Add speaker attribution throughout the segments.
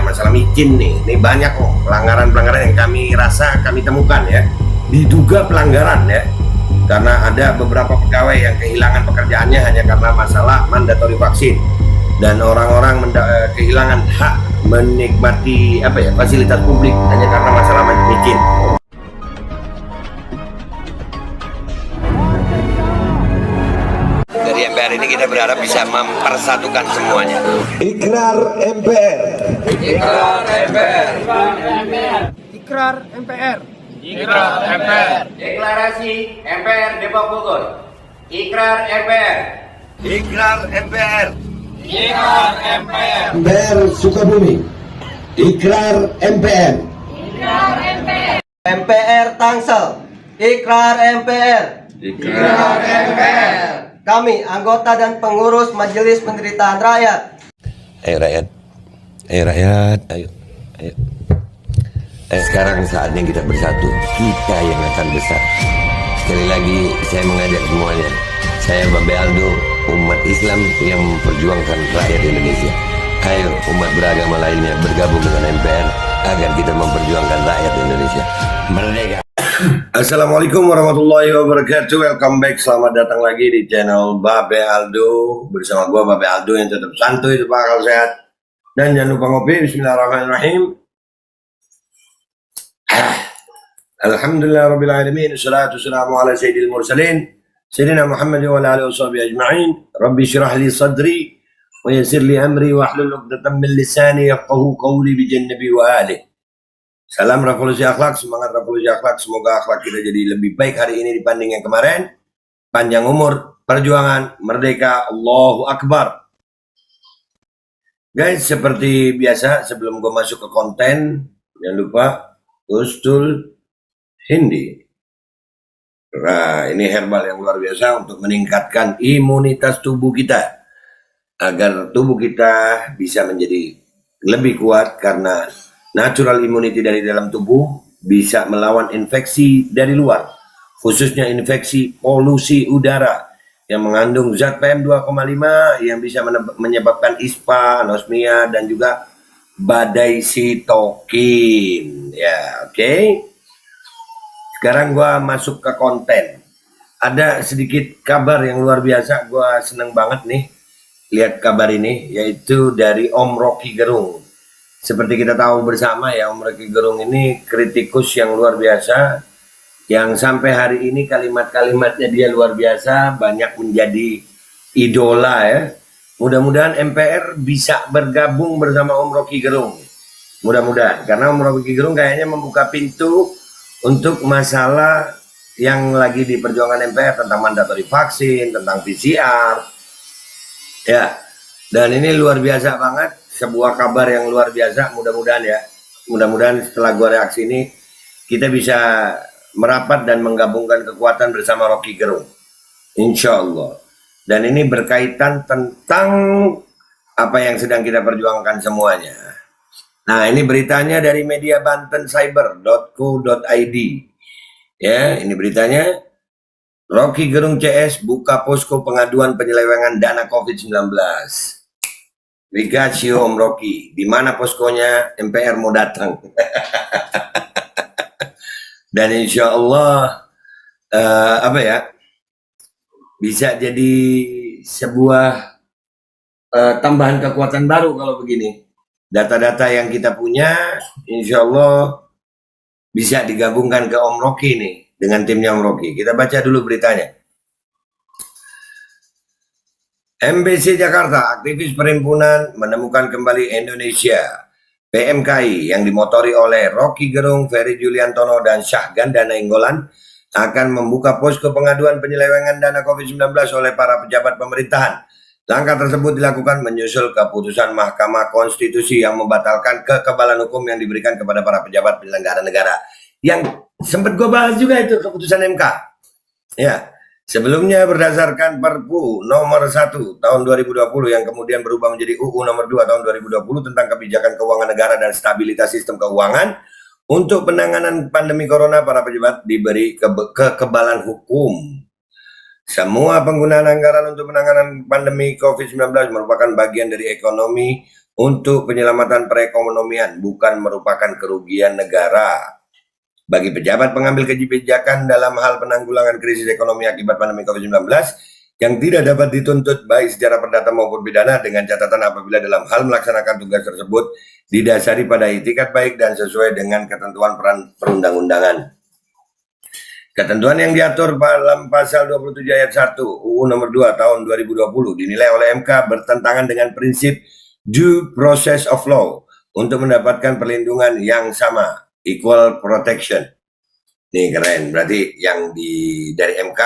Speaker 1: masalah micin nih. Ini banyak kok pelanggaran-pelanggaran yang kami rasa kami temukan ya. Diduga pelanggaran ya. Karena ada beberapa pegawai yang kehilangan pekerjaannya hanya karena masalah mandatori vaksin. Dan orang-orang kehilangan hak menikmati fasilitas publik hanya karena masalah micin. Dari MPR ini kita berharap bisa mempersatukan semuanya. Ikrar MPR.
Speaker 2: Ikrar MPR.
Speaker 3: Ikrar MPR.
Speaker 2: Ikrar MPR.
Speaker 4: Deklarasi MPR Depok Bogor. Ikrar MPR.
Speaker 1: Ikrar MPR.
Speaker 2: Ikrar MPR.
Speaker 1: MPR Sukabumi. Ikrar MPR.
Speaker 4: Ikrar MPR.
Speaker 3: MPR Tangsel. Ikrar MPR.
Speaker 2: Ikrar MPR.
Speaker 3: Kami anggota dan pengurus Majelis Penderitaan Rakyat.
Speaker 1: Ayo rakyat. Ayo rakyat. Ayo. Ayo. Sekarang saatnya kita bersatu. Kita yang akan besar. Sekali lagi saya mengajak semuanya. Saya Babe Aldo, umat Islam yang memperjuangkan rakyat Indonesia. Ayo umat beragama lainnya bergabung dengan MPR agar kita memperjuangkan rakyat Indonesia. Merdeka. Assalamualaikum warahmatullahi wabarakatuh. Welcome back. Selamat datang lagi di channel Babe Aldo. Bersama gua Babe Aldo yang tetap santuy, tetap akal sehat. Dan jangan lupa ngopi. Bismillahirrahmanirrahim. Alhamdulillah Rabbil Alamin. Assalatu wassalamu ala sayyidil mursalin Sayyidina Muhammad wa ala alihi washabihi ajma'in. Rabbi syrah li sadri wa yassir li amri wa hlul 'uqdatam min lisani yafqahu qawli bi jannabi wa alihi. Salam revolusi akhlak, semangat revolusi akhlak. Semoga akhlak kita jadi lebih baik hari ini dibanding yang kemarin. Panjang umur, perjuangan, merdeka, Allahu Akbar. Guys, seperti biasa sebelum gue masuk ke konten, jangan lupa Ustul Hindi. Nah, ini herbal yang luar biasa untuk meningkatkan imunitas tubuh kita. Agar tubuh kita bisa menjadi lebih kuat karena natural immunity dari dalam tubuh bisa melawan infeksi dari luar. Khususnya infeksi polusi udara yang mengandung zat PM 2,5 yang bisa menyebabkan ispa, anosmia, dan juga badai sitokin. Ya, oke. Sekarang gua masuk ke konten. Ada sedikit kabar yang luar biasa. Gua seneng banget nih lihat kabar ini, yaitu dari Om Rocky Gerung. Seperti kita tahu bersama ya, Om Rocky Gerung ini kritikus yang luar biasa, yang sampai hari ini kalimat-kalimatnya dia luar biasa, banyak menjadi idola ya. Mudah-mudahan MPR bisa bergabung bersama Om Rocky Gerung. Mudah-mudahan, karena Om Rocky Gerung kayaknya membuka pintu untuk masalah yang lagi diperjuangkan MPR tentang mandatori vaksin, tentang PCR. Ya, dan ini luar biasa banget. Sebuah kabar yang luar biasa, mudah-mudahan ya. Mudah-mudahan setelah gua reaksi ini, kita bisa merapat dan menggabungkan kekuatan bersama Rocky Gerung. Insya Allah. Dan ini berkaitan tentang apa yang sedang kita perjuangkan semuanya. Nah, ini beritanya dari media bantencyber.co.id. Ya, ini beritanya. Rocky Gerung CS buka posko pengaduan penyelewengan dana COVID-19. We got you, Om Rocky. Di mana poskonya? MPR mau datang. Dan insya Allah bisa jadi sebuah tambahan kekuatan baru kalau begini. Data-data yang kita punya, insya Allah bisa digabungkan ke Om Rocky nih dengan timnya Om Rocky. Kita baca dulu beritanya. MBC Jakarta, aktivis perhimpunan menemukan kembali Indonesia. PMKI yang dimotori oleh Rocky Gerung, Ferry Juliantono, dan Syahganda Nainggolan akan membuka posko pengaduan penyelewengan dana COVID-19 oleh para pejabat pemerintahan. Langkah tersebut dilakukan menyusul keputusan Mahkamah Konstitusi yang membatalkan kekebalan hukum yang diberikan kepada para pejabat penyelenggara negara. Yang sempat gue bahas juga itu keputusan MK. Ya. Sebelumnya berdasarkan Perpu nomor 1 tahun 2020 yang kemudian berubah menjadi UU nomor 2 tahun 2020 tentang kebijakan keuangan negara dan stabilitas sistem keuangan, untuk penanganan pandemi corona para pejabat diberi kekebalan hukum. Semua penggunaan anggaran untuk penanganan pandemi COVID-19 merupakan bagian dari ekonomi untuk penyelamatan perekonomian, bukan merupakan kerugian negara. Bagi pejabat pengambil kebijakan dalam hal penanggulangan krisis ekonomi akibat pandemi COVID-19 yang tidak dapat dituntut baik secara perdata maupun pidana, dengan catatan apabila dalam hal melaksanakan tugas tersebut didasari pada itikat baik dan sesuai dengan ketentuan perundang-undangan. Ketentuan yang diatur dalam pasal 27 ayat 1 UU nomor 2 tahun 2020 dinilai oleh MK bertentangan dengan prinsip due process of law untuk mendapatkan perlindungan yang sama, equal protection. Nih keren, berarti yang dari MK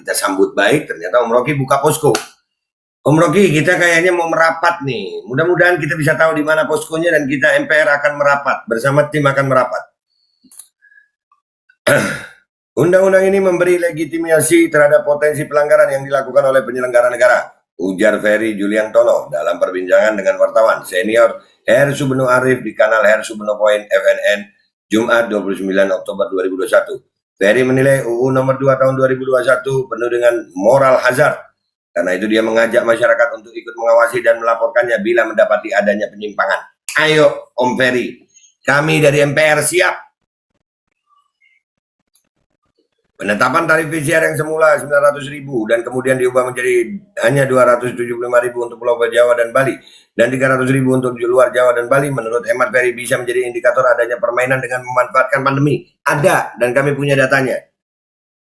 Speaker 1: kita sambut baik, ternyata Om Rocky buka posko. Om Rocky, kita kayaknya mau merapat nih. Mudah-mudahan kita bisa tahu di mana poskonya dan kita MPR akan merapat, bersama tim akan merapat. Undang-undang ini memberi legitimasi terhadap potensi pelanggaran yang dilakukan oleh penyelenggara negara, ujar Ferry Juliantono dalam perbincangan dengan wartawan senior Her Subeno Arif di kanal Her Subeno Point FNN Jumat 29 Oktober 2021. Ferry menilai UU nomor 2 tahun 2021 penuh dengan moral hazard. Karena itu dia mengajak masyarakat untuk ikut mengawasi dan melaporkannya bila mendapati adanya penyimpangan. Ayo Om Ferry, kami dari MPR siap. Penetapan tarif PCR yang semula 900.000 dan kemudian diubah menjadi hanya 275.000 untuk Pulau Jawa dan Bali dan 300.000 untuk luar Jawa dan Bali, menurut hemat Ferry bisa menjadi indikator adanya permainan dengan memanfaatkan pandemi. Ada, dan kami punya datanya.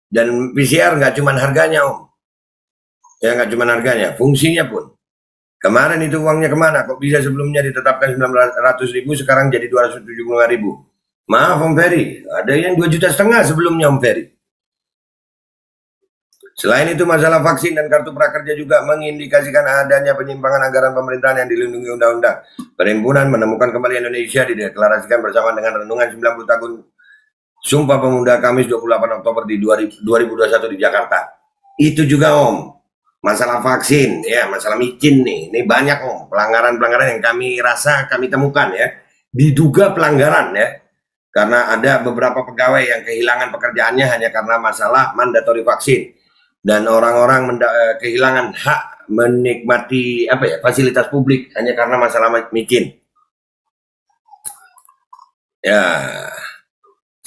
Speaker 1: Dan PCR nggak cuma harganya Om. Ya nggak cuma harganya, fungsinya pun. Kemarin itu uangnya kemana? Kok bisa sebelumnya ditetapkan 900.000 sekarang jadi 275.000? Maaf Om Ferry, ada yang 2,5 juta sebelumnya Om Ferry. Selain itu, masalah vaksin dan kartu prakerja juga mengindikasikan adanya penyimpangan anggaran pemerintahan yang dilindungi undang-undang. Perhimpunan menemukan kembali Indonesia dideklarasikan bersama dengan renungan 90 tahun Sumpah Pemuda Kamis 28 Oktober di 2021 di Jakarta. Itu juga Om, masalah vaksin, ya masalah micin nih. Ini banyak Om, pelanggaran-pelanggaran yang kami rasa kami temukan ya. Diduga pelanggaran ya. Karena ada beberapa pegawai yang kehilangan pekerjaannya hanya karena masalah mandatori vaksin. Dan orang-orang kehilangan hak menikmati fasilitas publik hanya karena masalah micin. Ya,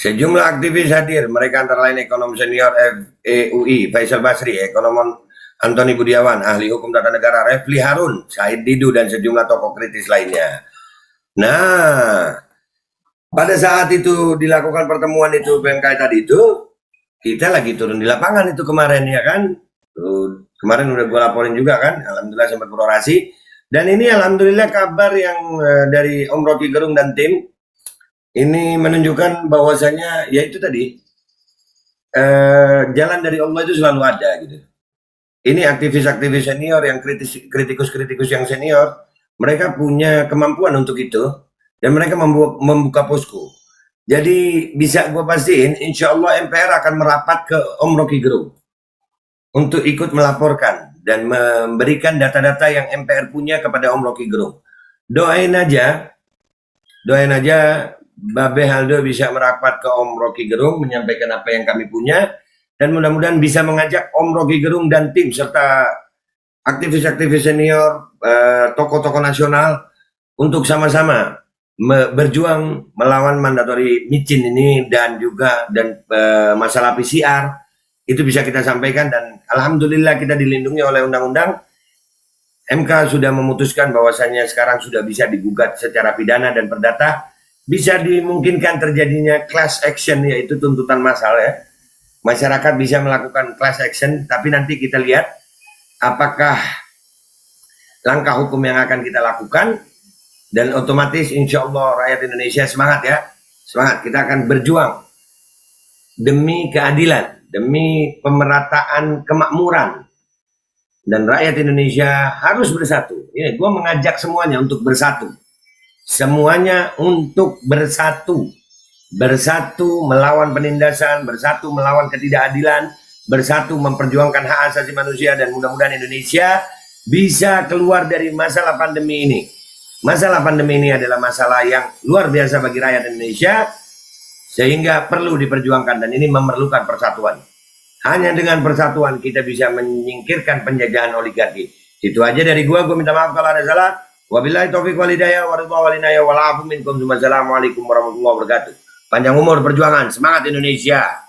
Speaker 1: sejumlah aktivis hadir. Mereka antara lain ekonom senior FEUI Faisal Basri, ekonom Antoni Budiawan, ahli hukum tata negara Refli Harun, Said Didu, dan sejumlah tokoh kritis lainnya. Nah, pada saat itu dilakukan pertemuan itu PMK tadi itu, kita lagi turun di lapangan itu kemarin ya kan. Kemarin udah gue laporin juga kan, alhamdulillah sempat berorasi. Dan ini alhamdulillah kabar yang dari Om Rocky Gerung dan tim ini menunjukkan bahwasanya ya itu tadi jalan dari Allah itu selalu ada gitu. Ini aktivis-aktivis senior yang kritikus yang senior, mereka punya kemampuan untuk itu dan mereka membuka posko. Jadi bisa gue pastiin, insya Allah MPR akan merapat ke Om Rocky Gerung untuk ikut melaporkan dan memberikan data-data yang MPR punya kepada Om Rocky Gerung. Doain aja Babe Haldo bisa merapat ke Om Rocky Gerung, menyampaikan apa yang kami punya, dan mudah-mudahan bisa mengajak Om Rocky Gerung dan tim serta aktivis-aktivis senior, tokoh-tokoh nasional untuk sama-sama berjuang melawan mandatori micin ini dan juga masalah PCR itu bisa kita sampaikan. Dan alhamdulillah kita dilindungi oleh undang-undang. MK sudah memutuskan bahwasannya sekarang sudah bisa digugat secara pidana dan perdata, bisa dimungkinkan terjadinya class action, yaitu tuntutan massal ya. Masyarakat bisa melakukan class action, tapi nanti kita lihat apakah langkah hukum yang akan kita lakukan. Dan otomatis insya Allah rakyat Indonesia semangat ya. Semangat, kita akan berjuang demi keadilan, demi pemerataan kemakmuran. Dan rakyat Indonesia harus bersatu. Ini gue mengajak semuanya untuk bersatu. Semuanya untuk bersatu. Bersatu melawan penindasan, bersatu melawan ketidakadilan, bersatu memperjuangkan hak asasi manusia, dan mudah-mudahan Indonesia bisa keluar dari masalah pandemi ini. Masalah pandemi ini adalah masalah yang luar biasa bagi rakyat Indonesia, sehingga perlu diperjuangkan dan ini memerlukan persatuan. Hanya dengan persatuan kita bisa menyingkirkan penjajahan oligarki. Itu aja dari gua minta maaf kalau ada salah. Wabillahi taufiq wal hidayah waridwan walinaya wal afu minkum. Wassalamualaikum warahmatullahi wabarakatuh. Panjang umur perjuangan, semangat Indonesia.